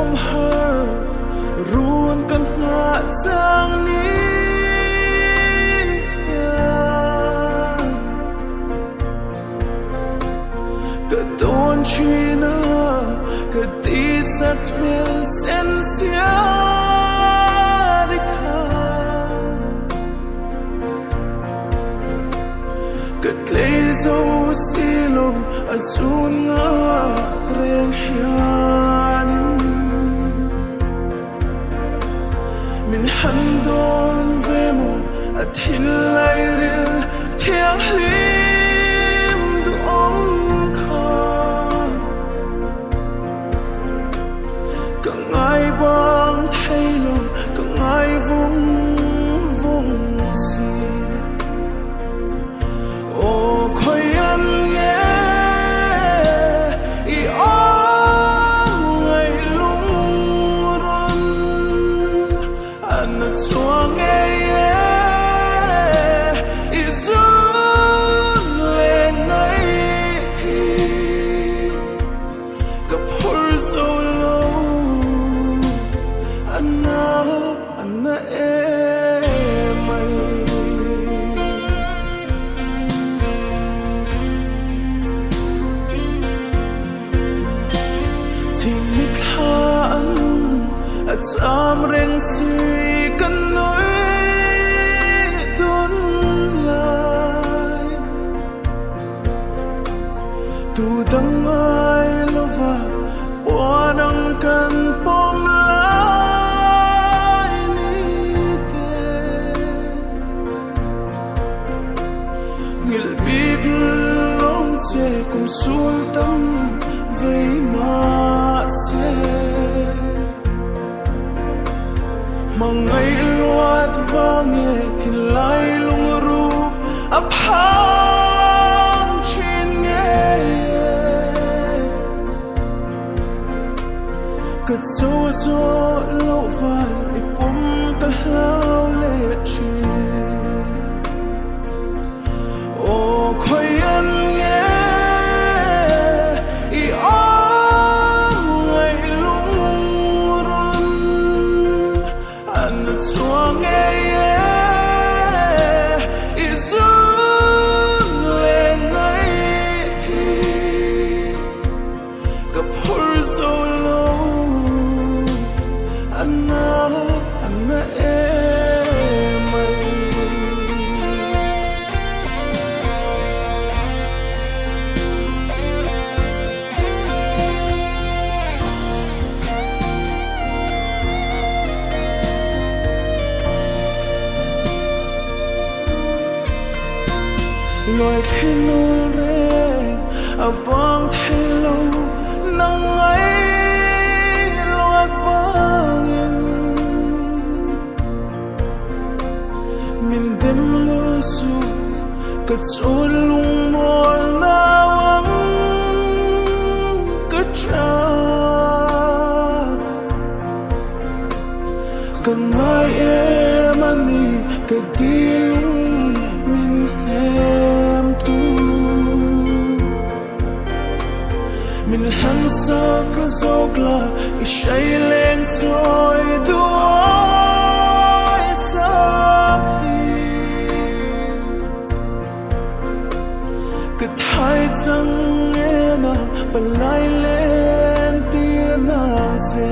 om har ruan kan nga chang ni ka don china ka ti sat mel sen sia Katleizo stilo asun nga reng hianin Min handon vemo at hinlayril tiang lim duong ka Kangay bang thailo kangay vung vung si Am reng si kan noi tun lai tu dang ai lova wanang kan pom lai ni te ngil big long che kum sul tam vei ma se Mangai luat vange tin lai lung rup ap hang chin nge Kat so so lo val ipum kahlau le chi O khoi an nge Suang izun lengai kapur solo anna mai Loi thinul re abang thelo nang ai loat vangin min dem lu su kat sol lung mol nawang kat cha kan mai emani kadil min Min hansa ka zogla ishay len soy duay sabdi Kathay zang ena balay len tinang se